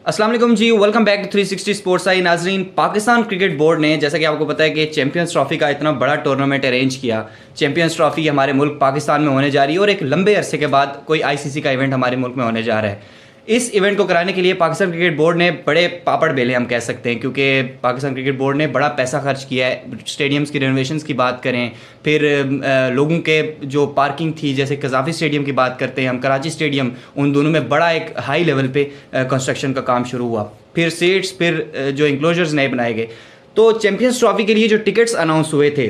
अस्सलाम वालेकुम जी, welcome back to 360 sports. आई नाजरीन, पाकिस्तान क्रिकेट बोर्ड ने जैसा कि आपको पता है कि चैंपियंस ट्रॉफी का इतना बड़ा टूर्नामेंट अरेंज किया। चैंपियंस ट्रॉफी हमारे मुल्क पाकिस्तान में होने जा रही है और एक लंबे अरसे के बाद कोई आईसीसी का इवेंट हमारे मुल्क में होने जा रहा है। इस इवेंट को कराने के लिए पाकिस्तान क्रिकेट बोर्ड ने बड़े पापड़ बेले हम कह सकते हैं, क्योंकि पाकिस्तान क्रिकेट बोर्ड ने बड़ा पैसा खर्च किया है। स्टेडियम्स की रेनोवेशंस की बात करें, फिर लोगों के जो पार्किंग थी, जैसे कजाफी स्टेडियम की बात करते हैं हम, कराची स्टेडियम, उन दोनों में बड़ा एक हाई लेवल पे कंस्ट्रक्शन का काम शुरू हुआ। फिर सीट्स, फिर जो इंक्लोजर्स नए बनाए गए। तो चैंपियंस ट्रॉफी के लिए जो टिकट्स अनाउंस हुए थे,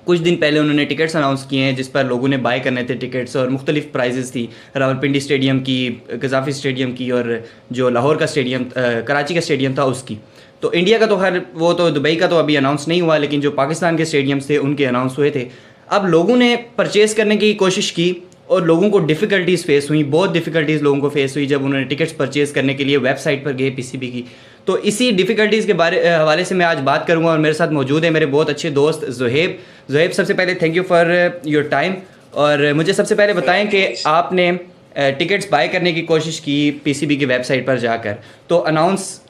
कुछ दिन पहले उन्होंने टिकट्स अनाउंस किए हैं जिस पर लोगों ने बाय करने थे टिकट्स, और मुख्तलिफ प्राइजेस थी। रावलपिंडी स्टेडियम की, गजाफी स्टेडियम की, और जो लाहौर का स्टेडियम, कराची का स्टेडियम था उसकी। तो इंडिया का तो खैर, वो तो दुबई का तो अभी अनाउंस नहीं हुआ, लेकिन जो पाकिस्तान के स्टेडियम्स थे उनके अनाउंस हुए थे। अब लोगों ने परचेज़ करने की कोशिश की और लोगों को डिफ़िकल्टीज़ फेस हुई, बहुत डिफ़िकल्टीज़ लोगों को फेस हुई जब उन्होंने टिकट्स परचेज़ करने के लिए वेबसाइट पर गए पीसीबी की। तो इसी डिफ़िकल्टीज़ के हवाले से मैं आज बात करूंगा, और मेरे साथ मौजूद है मेरे बहुत अच्छे दोस्त ज़ुहैब। ज़ुहैब, सबसे पहले thank you for your time. और मुझे सबसे पहले बताएं कि आपने टिकट्स बाय करने की कोशिश की पीसीबी की वेबसाइट पर जाकर, तो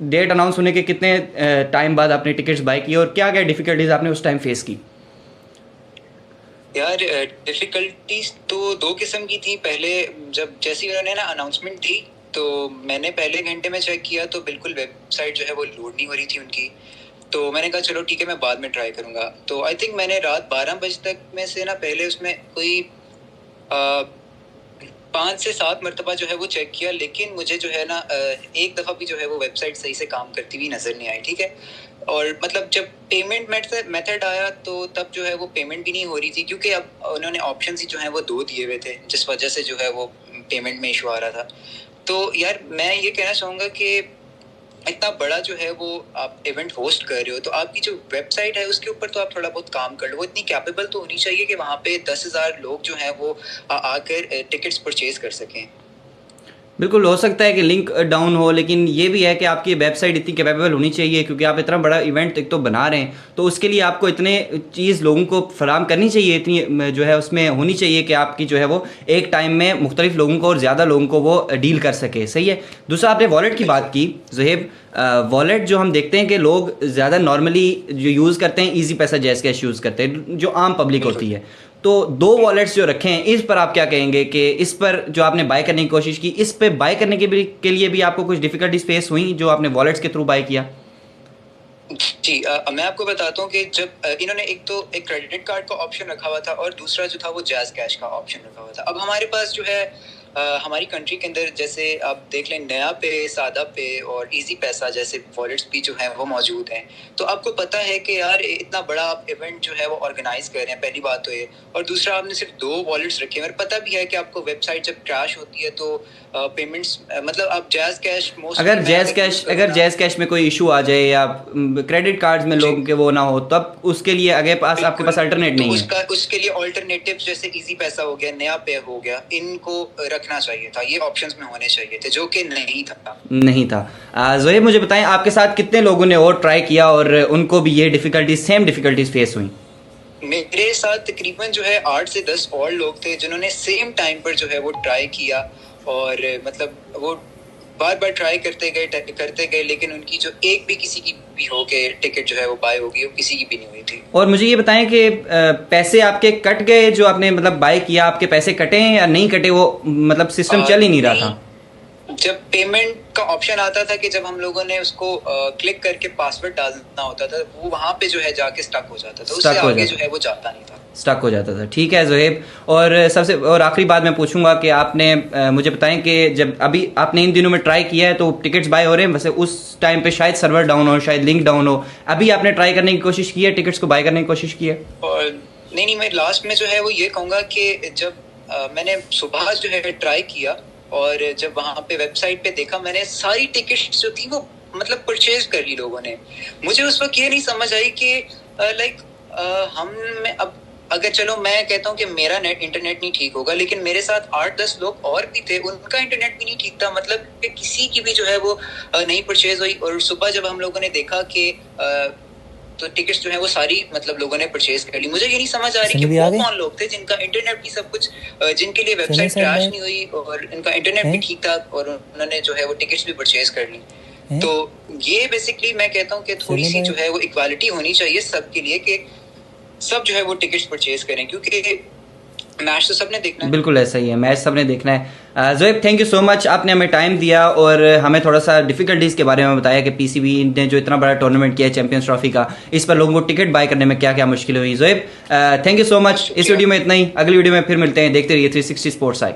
डेट अनाउंस होने के कितने टाइम बाद आपने टिकट्स बाय की और क्या क्या डिफ़िकल्टीज़ आपने उस टाइम फेस की? यार, डिफिकल्टीज तो दो किस्म की थी। पहले जब जैसी उन्होंने ना अनाउंसमेंट दी, तो मैंने पहले घंटे में चेक किया तो बिल्कुल वेबसाइट जो है वो लोड नहीं हो रही थी उनकी। तो मैंने कहा चलो ठीक है, मैं बाद में ट्राई करूँगा। तो आई थिंक मैंने रात 12 बजे तक में से ना पहले उसमें कोई 5 से 7 मरतबा जो है वो चेक किया, लेकिन मुझे जो है ना एक दफ़ा भी जो है वो वेबसाइट सही से काम करती हुई नज़र नहीं आई। ठीक है, और मतलब जब पेमेंट मेथड आया तो तब जो है वो पेमेंट भी नहीं हो रही थी, क्योंकि अब उन्होंने ऑप्शन ही जो है वो 2 दिए हुए थे, जिस वजह से जो है वो पेमेंट में इशू आ रहा था। तो यार, मैं ये कहना चाहूँगा कि इतना बड़ा जो है वो आप इवेंट होस्ट कर रहे हो, तो आपकी जो वेबसाइट है उसके ऊपर तो आप थोड़ा बहुत काम कर लो। वो इतनी कैपेबल तो होनी चाहिए कि वहाँ पे 10,000 लोग जो हैं वो आकर टिकट्स परचेज कर सकें। बिल्कुल हो सकता है कि लिंक डाउन हो, लेकिन ये भी है कि आपकी वेबसाइट इतनी कैपेबल होनी चाहिए, क्योंकि आप इतना बड़ा इवेंट एक तो बना रहे हैं, तो उसके लिए आपको इतने चीज़ लोगों को फराम करनी चाहिए, इतनी जो है उसमें होनी चाहिए कि आपकी जो है वो एक टाइम में मुख्तलिफ लोगों को और ज़्यादा लोगों को वो डील कर सके। सही है। दूसरा, आपने वॉलेट की बात की ज़ुहैब। वॉलेट जो हम देखते हैं कि लोग ज़्यादा नॉर्मली जो यूज़ करते हैं, ईजी पैसा, जैज़ कैश यूज़ करते हैं, जो आम पब्लिक होती है। तो 2 वॉलेट्स जो रखे हैं, इस पर आप क्या कहेंगे कि इस पर जो आपने बाय करने की कोशिश की, इस पे बाय करने के लिए भी आपको कुछ डिफिकल्टीज फेस हुई जो आपने वॉलेट्स के थ्रू बाय किया? जी, मैं आपको बताता हूँ कि जब इन्होंने एक तो एक क्रेडिट कार्ड का ऑप्शन रखा हुआ था और दूसरा जो था वो जैज़ कैश का ऑप्शन रखा हुआ था। अब हमारे पास जो है हमारी कंट्री के अंदर, जैसे आप देख लें, नया पे, सादा पे और इजी पैसा जैसे वॉलेट्स भी जो हैं वो मौजूद हैं। तो आपको पता है कि यार इतना बड़ा आप इवेंट जो है वो ऑर्गेनाइज कर रहे हैं, पहली बात तो ये। और दूसरा, आपने सिर्फ 2 वॉलेट्स रखे हैं। मेरे पता भी है कि आपको वेबसाइट जब क्रैश होती है तो पेमेंट्स, मतलब आप जैज़ कैश अगर जैज़ कैश में कोई इशू आ जाए या क्रेडिट कार्ड्स में लोगों के वो ना हो, तब उसके लिए आपके पास अल्टरनेट नहीं है। उसके लिए ऑल्टरनेटिव जैसे इजी पैसा हो गया, नया पे हो गया, इनको रखना चाहिए था, ये ऑप्शंस में होने चाहिए थे, जो कि नहीं था। ज़ुहैब, मुझे बताएं आपके साथ कितने लोगों ने और ट्राई किया और उनको भी ये सेम डिफिकल्टीज फेस हुई? मेरे साथ तकरीबन जो है 8 से 10 और लोग थे जिन्होंने सेम टाइम पर जो है वो ट्राई किया, और मतलब वो बार बार ट्राई करते गए, लेकिन उनकी जो एक भी किसी की भी हो के टिकट जो है वो बाय होगी, वो किसी की भी नहीं हुई थी। और मुझे ये बताएं कि पैसे आपके कट गए, जो आपने मतलब बाय किया, आपके पैसे कटे हैं या नहीं कटे? वो मतलब सिस्टम चल ही नहीं रहा था। जब पेमेंट का ऑप्शन आता था कि जब हम लोगों ने उसको क्लिक करके पासवर्ड डालना होता था, वो वहाँ पे जो है जाके स्टक हो जाता था, उससे आगे जो है वो जाता नहीं था, स्टक हो जाता था। ठीक है ज़ुहैब, और आखिरी बात मैं पूछूंगा कि आपने मुझे बताएं कि जब अभी आपने इन दिनों में ट्राई किया है तो टिकट्स बाय हो रहे हैं, वैसे उस टाइम पे शायद सर्वर डाउन हो, शायद लिंक डाउन हो, अभी आपने ट्राई करने की कोशिश की है, टिकट्स को बाय करने की कोशिश की है? और नहीं, मैं लास्ट में जो है वो ये कहूँगा कि जब मैंने सुबह जो है ट्राई किया और जब वहाँ पे वेबसाइट पे देखा, मैंने सारी टिकट्स जो थी वो मतलब परचेज कर ली लोगों ने। मुझे उस वक्त ये नहीं समझ आई कि लाइक अब अगर चलो मैं कहता हूँ कि मेरा इंटरनेट नहीं ठीक होगा, लेकिन मेरे साथ 8-10 लोग और भी थे, उनका इंटरनेट भी नहीं ठीक था, मतलब कि किसी की भी जो है वो नहीं परचेज हुई। और सुबह जब हम लोगों ने देखा कि तो टिकट्स जो है वो सारी मतलब लोगों ने परचेज कर ली। मुझे ये नहीं समझ आ रही कि सनी भी आ वो गए? कौन लोग थे जिनका इंटरनेट भी सब कुछ जिनके लिए सनी वेबसाइट साहब क्रैश भाई? नहीं हुई और इनका इंटरनेट भी हैं? ठीक था और उन्होंने जो है वो टिकट्स भी परचेज कर ली। हैं? तो ये बेसिकली मैं कहता हूँ कि थोड़ी सनी सी भाई? जो है वो इक्वालिटी होनी चाहिए सबके लिए कि सब जो है वो टिकट्स परचेज करें, क्योंकि मैच तो सबने देखना है। बिल्कुल ऐसा ही है, मैच सबने देखना है। Zoeb, thank you so much, आपने हमें टाइम दिया और हमें थोड़ा सा डिफिकल्टीज़ के बारे में बताया कि पीसीबी ने जो इतना बड़ा टूर्नामेंट किया है चैंपियंस ट्रॉफी का, इस पर लोगों को टिकट बाय करने में क्या क्या मुश्किलें हुई। Zoeb, thank you so much. इस वीडियो में इतना ही, अगली वीडियो में फिर मिलते हैं। देखते रहिए 360 स्पोर्ट्स आई।